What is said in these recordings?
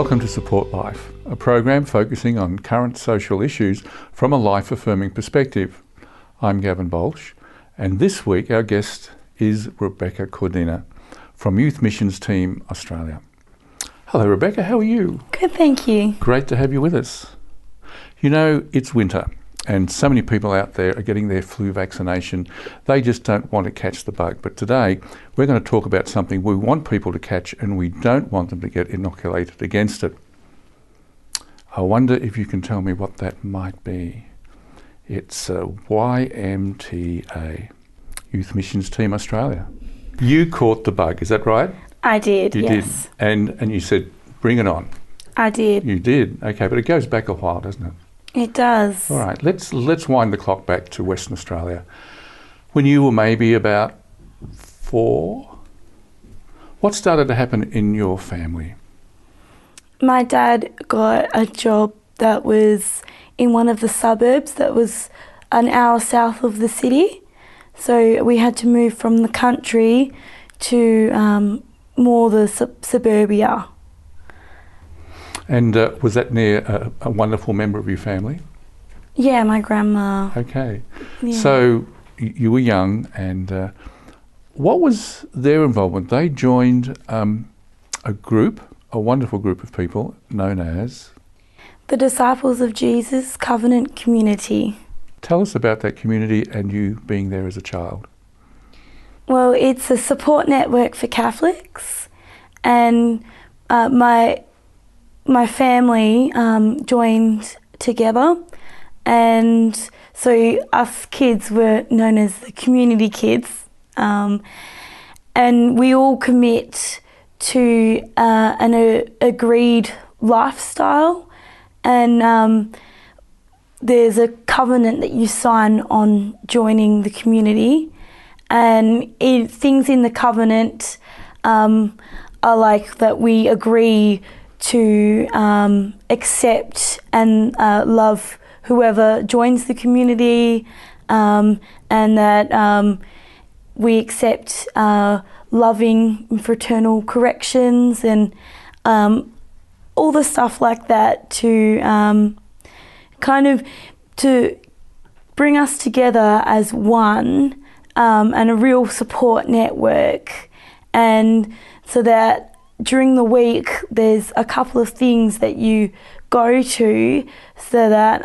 Welcome to Support Life, a program focusing on current social issues from a life-affirming perspective. I'm Gavin Baulch, and this week our guest is Rebecca Cordina from Youth Missions Team Australia. Hello Rebecca, how are you? Good, thank you. Great to have you with us. You know, it's winter and so many people out there are getting their flu vaccination. They just don't want to catch the bug. But today we're going to talk about something we want people to catch and we don't want them to get inoculated against it. I wonder if you can tell me what that might be. It's YMTA, Youth Missions Team Australia. You caught the bug, is that right? I did, You yes. did. And you said, bring it on. I did. You did. Okay, but it goes back a while, doesn't it? It does. All right, let's wind the clock back to Western Australia. When you were maybe about 4, what started to happen in your family? My dad got a job that was in one of the suburbs that was an hour south of the city. So we had to move from the country to more the suburbia. And was that near a wonderful member of your family? Yeah, my grandma. Okay. Yeah. So you were young, and what was their involvement? They joined a group, a wonderful group of people known as... The Disciples of Jesus Covenant Community. Tell us about that community and you being there as a child. Well, it's a support network for Catholics, and my family joined together, and so us kids were known as the community kids, and we all commit to an agreed lifestyle, and there's a covenant that you sign on joining the community, and things in the covenant are like that we agree to accept and love whoever joins the community, and that we accept loving fraternal corrections and all the stuff like that to kind of to bring us together as one, and a real support network, and so that during the week there's a couple of things that you go to so that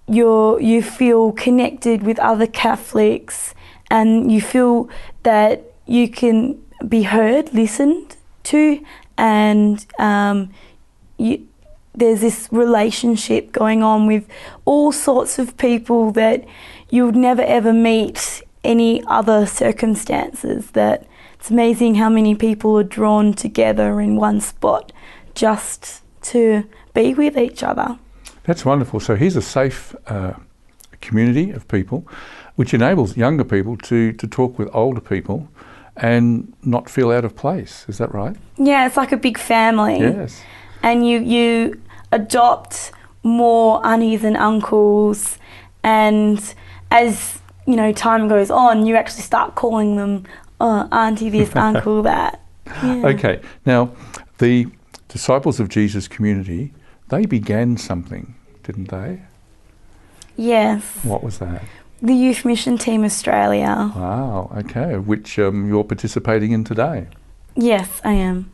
you feel connected with other Catholics, and you feel that you can be heard, listened to, and there's this relationship going on with all sorts of people that you would never ever meet any other circumstances. That it's amazing how many people are drawn together in one spot just to be with each other. That's wonderful. So here's a safe community of people which enables younger people to talk with older people and not feel out of place. Is that right? Yeah, it's like a big family. Yes. And you adopt more aunties and uncles, and as you know, time goes on, you actually start calling them auntie this, uncle that. Yeah. Okay. Now, the Disciples of Jesus community, they began something, didn't they? Yes. What was that? The Youth Mission Team Australia. Wow. Okay. Which you're participating in today. Yes, I am.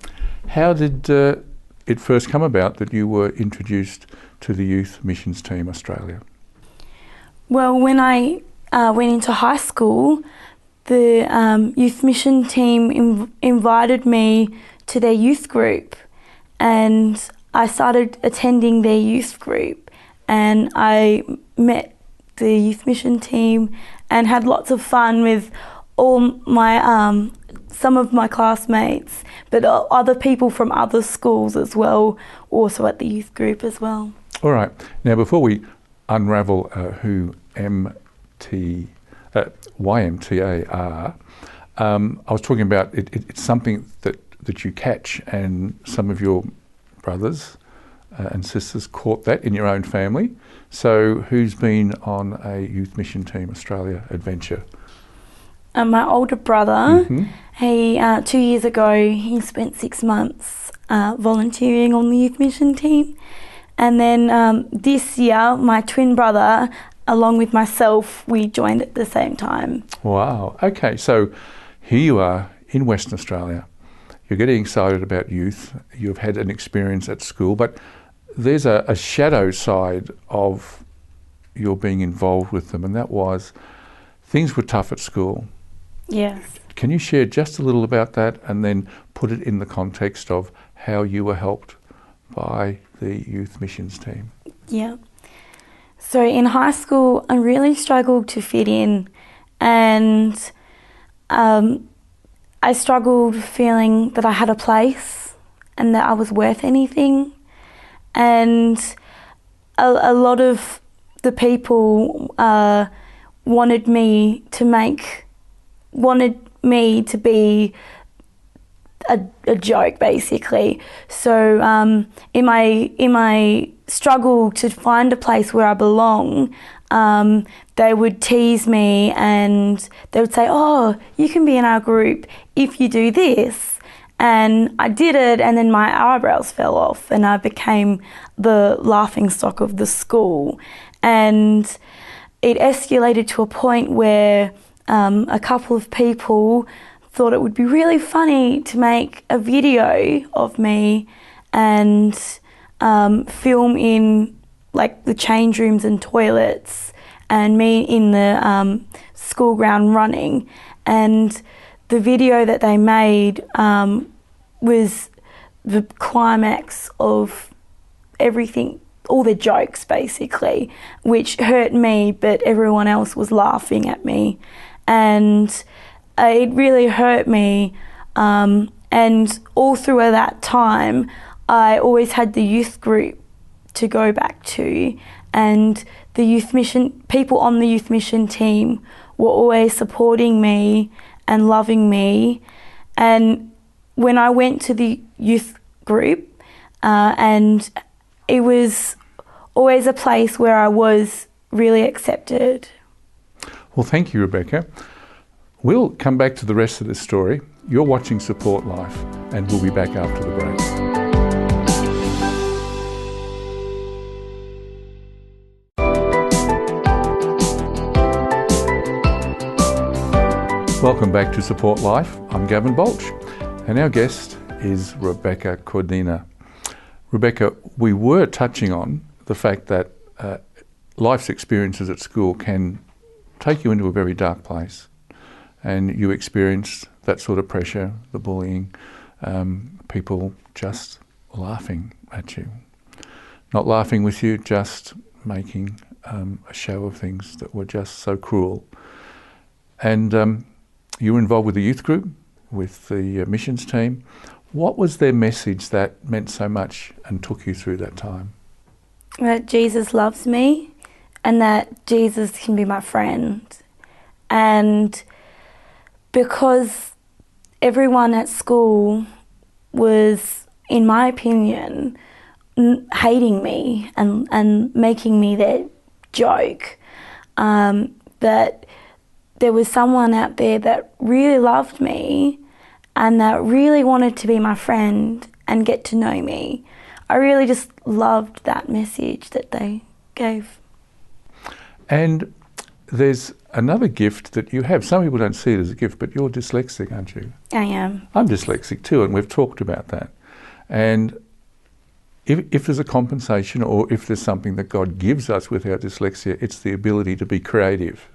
How did it first come about that you were introduced to the Youth Missions Team Australia? Well, when I went into high school, the Youth Mission Team invited me to their youth group, and I started attending their youth group, and I met the Youth Mission Team and had lots of fun with all my some of my classmates, but other people from other schools as well, also at the youth group as well. All right. Now, before we unravel who YMTA are, I was talking about it's something that you catch, and some of your brothers and sisters caught that in your own family. So who's been on a Youth Mission Team Australia adventure? My older brother, Mm-hmm. he 2 years ago, he spent 6 months volunteering on the youth mission team. And then this year, my twin brother, along with myself, we joined at the same time. Wow. Okay, so here you are in Western Australia. You're getting excited about youth. You've had an experience at school, but there's a shadow side of your being involved with them, and that was things were tough at school. Yes. Can you share just a little about that and then put it in the context of how you were helped by the youth missions team? Yeah. So in high school, I really struggled to fit in, and I struggled feeling that I had a place and that I was worth anything. And a lot of the people wanted me to be a joke, basically. So in my struggle to find a place where I belong, they would tease me and they would say, "Oh, you can be in our group if you do this." And I did it, and then my eyebrows fell off and I became the laughingstock of the school. And it escalated to a point where a couple of people thought it would be really funny to make a video of me and film in like the change rooms and toilets and me in the school ground running. And the video that they made was the climax of everything, all the jokes basically, which hurt me, but everyone else was laughing at me. And it really hurt me. And all through that time, I always had the youth group to go back to, and the youth mission, people on the youth mission team were always supporting me and loving me. And when I went to the youth group, and it was always a place where I was really accepted. Well, thank you, Rebecca. We'll come back to the rest of this story. You're watching Support Life, and we'll be back after the break. Welcome back to Support Life. I'm Gavin Baulch, and our guest is Rebecca Cordina. Rebecca, we were touching on the fact that life's experiences at school can take you into a very dark place, and you experienced that sort of pressure, the bullying, people just laughing at you. Not laughing with you, just making a show of things that were just so cruel. And you were involved with the youth group, with the missions team. What was their message that meant so much and took you through that time? That Jesus loves me and that Jesus can be my friend. And because everyone at school was, in my opinion, hating me and making me their joke, that there was someone out there that really loved me and that really wanted to be my friend and get to know me. I really just loved that message that they gave. And there's another gift that you have. Some people don't see it as a gift, but you're dyslexic, aren't you? I am. I'm dyslexic too, and we've talked about that. And if there's a compensation, or if there's something that God gives us with our dyslexia, it's the ability to be creative.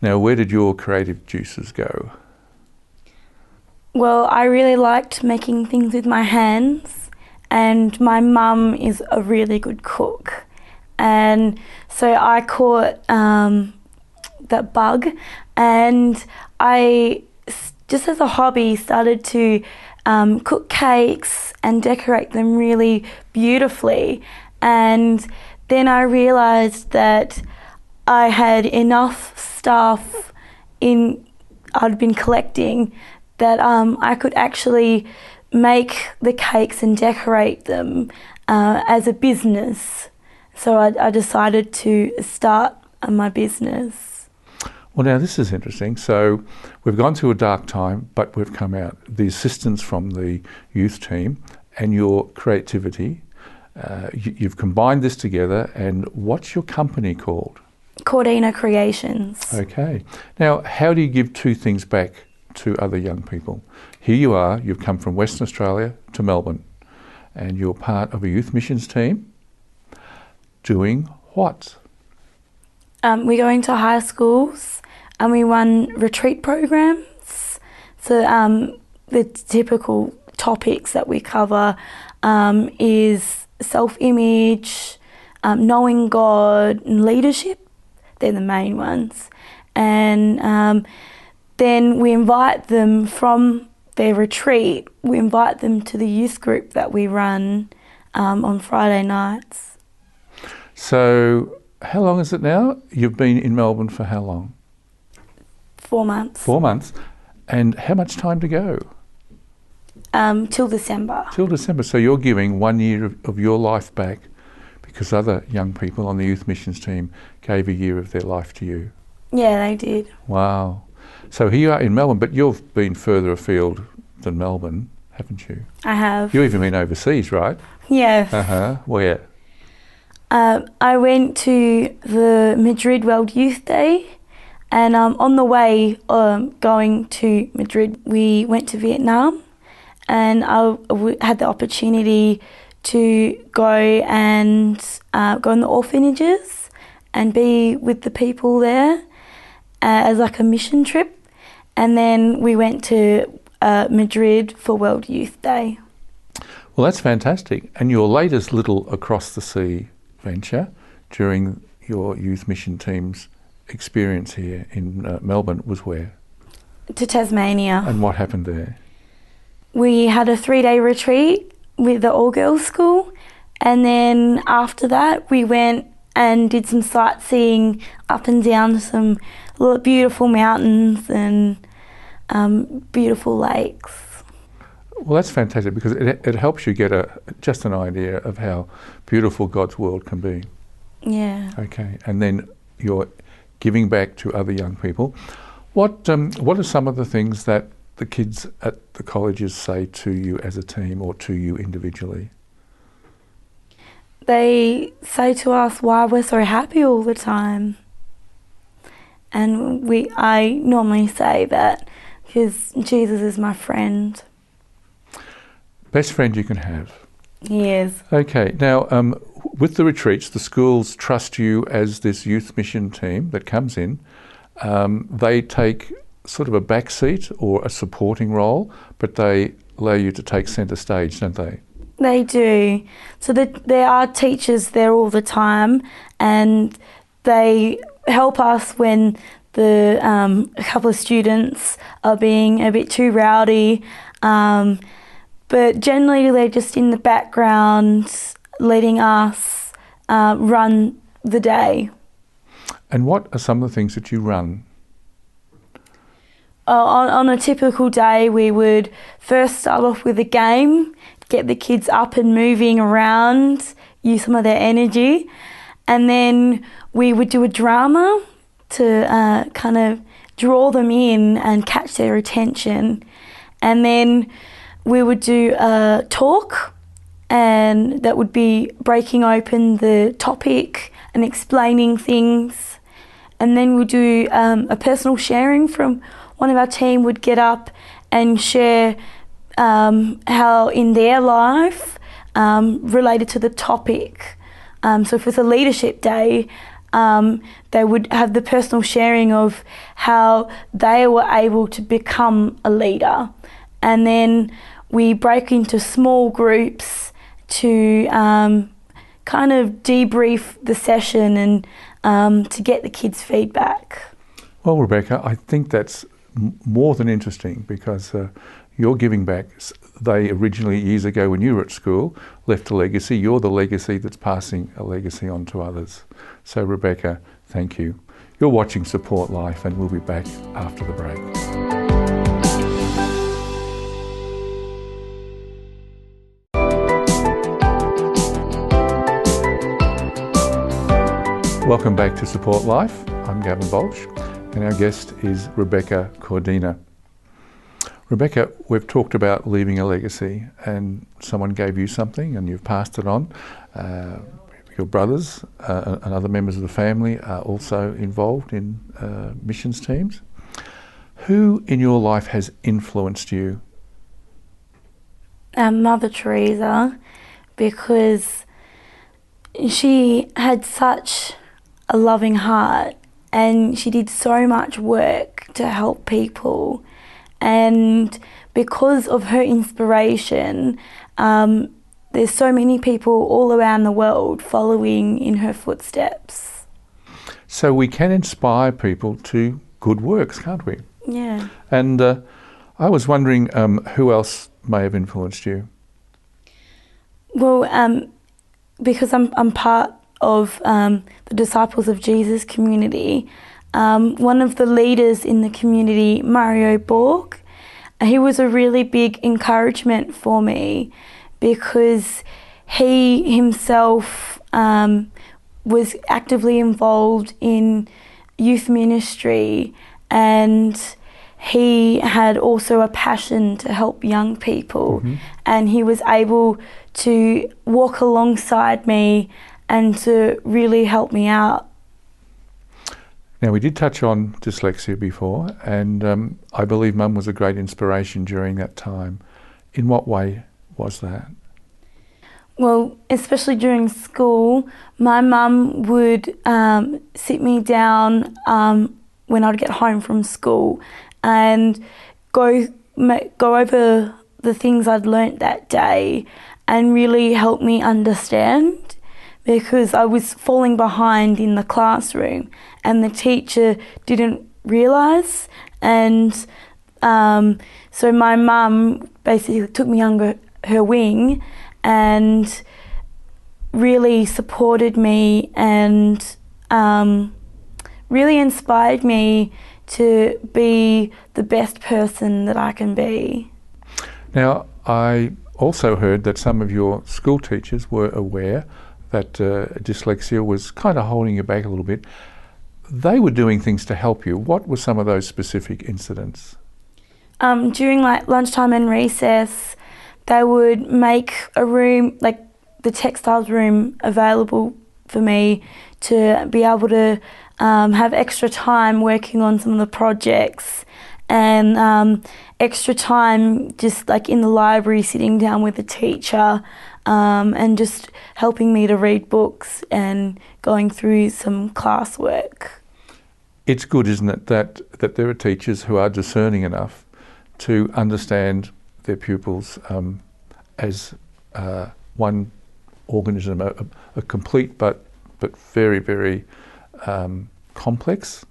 Now, where did your creative juices go? Well, I really liked making things with my hands, and my mum is a really good cook. And so I caught that bug, and I, just as a hobby, started to cook cakes and decorate them really beautifully. And then I realised that I had enough stuff I'd been collecting that I could actually make the cakes and decorate them as a business. So I decided to start my business. Well, now this is interesting. So we've gone through a dark time, but we've come out. The assistance from the youth team and your creativity, you've combined this together. And what's your company called? Cordina Creations. Okay. Now, how do you give two things back to other young people? Here you are, you've come from Western Australia to Melbourne, and you're part of a youth missions team doing what? We go into high schools and we run retreat programs. So the typical topics that we cover is self-image, knowing God, and leadership. They're the main ones. And then we invite them from their retreat, we invite them to the youth group that we run on Friday nights. So how long is it now? You've been in Melbourne for how long? 4 months. 4 months. And how much time to go? Till December. Till December. So you're giving 1 year of your life back because other young people on the youth missions team gave a year of their life to you. Yeah, they did. Wow. So here you are in Melbourne, but you've been further afield than Melbourne, haven't you? I have. You've even been overseas, right? Yes. Where? I went to the Madrid World Youth Day, and on the way going to Madrid, we went to Vietnam, and I had the opportunity to go and go in the orphanages and be with the people there as like a mission trip. And then we went to Madrid for World Youth Day. Well, that's fantastic. And your latest little across the sea venture during your youth mission team's experience here in Melbourne was where? To Tasmania. And what happened there? We had a 3-day retreat with the all-girls school, and then after that we went and did some sightseeing up and down some beautiful mountains and beautiful lakes. Well, that's fantastic because it helps you get just an idea of how beautiful God's world can be. Yeah. Okay, and then you're giving back to other young people. What are some of the things that the kids at the colleges say to you as a team or to you individually? They say to us why we're so happy all the time. And I normally say that because Jesus is my friend. Best friend you can have. He is. Okay, now with the retreats, the schools trust you as this youth mission team that comes in. They take sort of a back seat or a supporting role, but they allow you to take centre stage, don't they? They do. So there are teachers there all the time, and they help us when a couple of students are being a bit too rowdy. But generally they're just in the background letting us run the day. And what are some of the things that you run? On a typical day we would first start off with a game, get the kids up and moving around, use some of their energy, and then we would do a drama to kind of draw them in and catch their attention. And then we would do a talk, and that would be breaking open the topic and explaining things. And then we'll do a personal sharing from one of our team would get up and share how in their life related to the topic. So if it's a leadership day, they would have the personal sharing of how they were able to become a leader. And then we break into small groups to kind of debrief the session and to get the kids' feedback. Well, Rebecca, I think that's more than interesting because you're giving back. They originally, years ago when you were at school, left a legacy. You're the legacy that's passing a legacy on to others. So Rebecca, thank you. You're watching Support Life, and we'll be back after the break. Welcome back to Support Life. I'm Gavin Baulch. and our guest is Rebecca Cordina. Rebecca, we've talked about leaving a legacy, and someone gave you something and you've passed it on. Your brothers and other members of the family are also involved in missions teams. Who in your life has influenced you? Mother Teresa, because she had such a loving heart and she did so much work to help people, and because of her inspiration, there's so many people all around the world following in her footsteps. So we can inspire people to good works, can't we? Yeah. And I was wondering who else may have influenced you? Well, because I'm part of the Disciples of Jesus community, one of the leaders in the community, Gavin Baulch, he was a really big encouragement for me because he himself was actively involved in youth ministry, and he had also a passion to help young people, and he was able to walk alongside me and to really help me out. Now, we did touch on dyslexia before, and I believe Mum was a great inspiration during that time. In what way was that? Well, especially during school, my mum would sit me down when I'd get home from school and go over the things I'd learnt that day and really help me understand, because I was falling behind in the classroom and the teacher didn't realise. And so my mum basically took me under her wing and really supported me and really inspired me to be the best person that I can be. Now, I also heard that some of your school teachers were aware that dyslexia was kind of holding you back a little bit. They were doing things to help you. What were some of those specific incidents? During like lunchtime and recess, they would make a room, like the textiles room, available for me to be able to have extra time working on some of the projects, and extra time just like in the library sitting down with a teacher and just helping me to read books and going through some classwork. It's good, isn't it, that there are teachers who are discerning enough to understand their pupils as one organism, a complete but very, very complex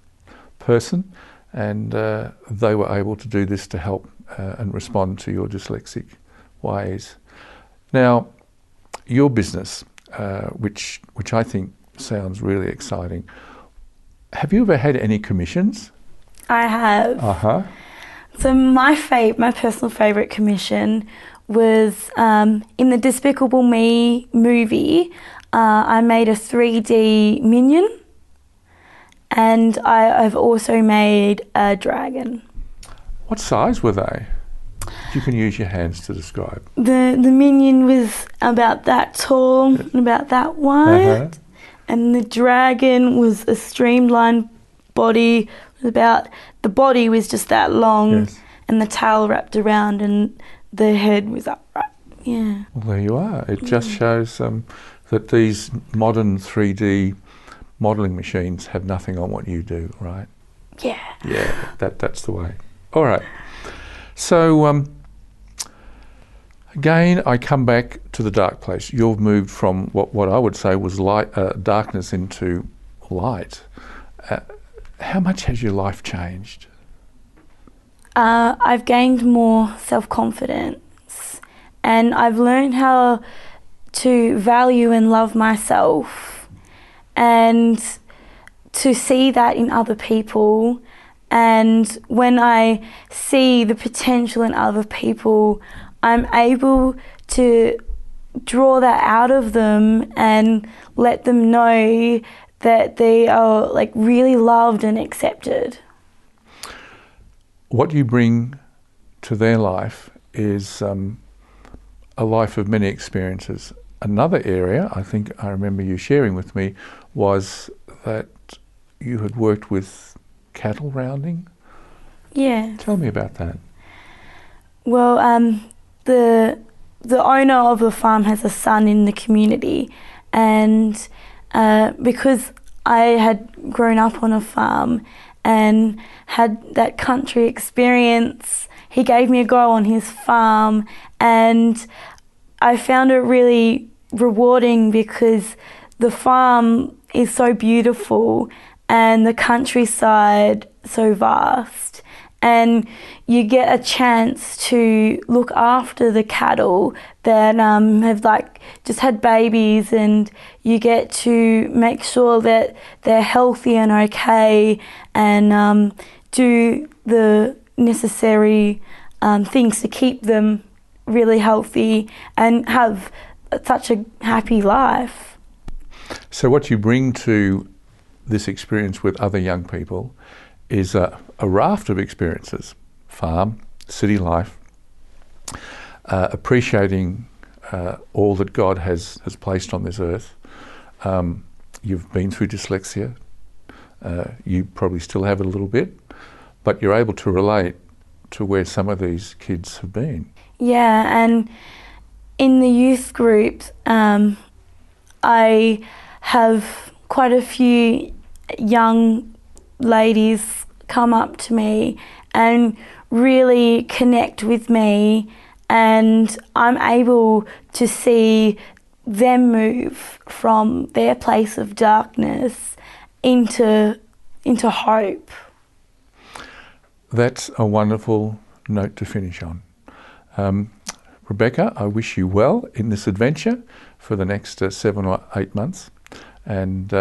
person, and they were able to do this to help and respond to your dyslexic ways. Now, your business, which I think sounds really exciting, have you ever had any commissions? I have. So my personal favourite commission was in the Despicable Me movie. I made a 3D minion, and I've also made a dragon. What size were they? You can use your hands to describe. The minion was about that tall and about that wide, and the dragon was a streamlined body. The body was just that long, and the tail wrapped around, and the head was upright. Yeah. Well, there you are. It just shows that these modern 3D modelling machines have nothing on what you do, right? Yeah. Yeah, that's the way. All right. So, again, I come back to the dark place. You've moved from what I would say was darkness into light. How much has your life changed? I've gained more self-confidence, and I've learned how to value and love myself, and to see that in other people. And when I see the potential in other people, I'm able to draw that out of them and let them know that they are like really loved and accepted. what you bring to their life is a life of many experiences. Another area I think I remember you sharing with me was that you had worked with cattle rounding. Yeah. Tell me about that. Well, the owner of the farm has a son in the community, and because I had grown up on a farm and had that country experience, he gave me a go on his farm, and I found it really rewarding because the farm is so beautiful and the countryside so vast, and you get a chance to look after the cattle that have just had babies, and you get to make sure that they're healthy and okay, and do the necessary things to keep them really healthy and have such a happy life. So what you bring to this experience with other young people is a raft of experiences: farm, city life, appreciating all that God has placed on this earth. You've been through dyslexia. You probably still have it a little bit, but you're able to relate to where some of these kids have been. Yeah, and in the youth group, I have quite a few young ladies come up to me and really connect with me, and I'm able to see them move from their place of darkness into hope. That's a wonderful note to finish on. Rebecca, I wish you well in this adventure for the next 7 or 8 months, and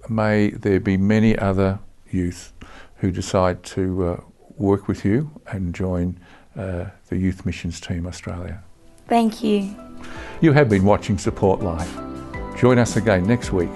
may there be many other youth who decide to work with you and join the Youth Missions Team Australia. Thank you. You have been watching Support Life. Join us again next week.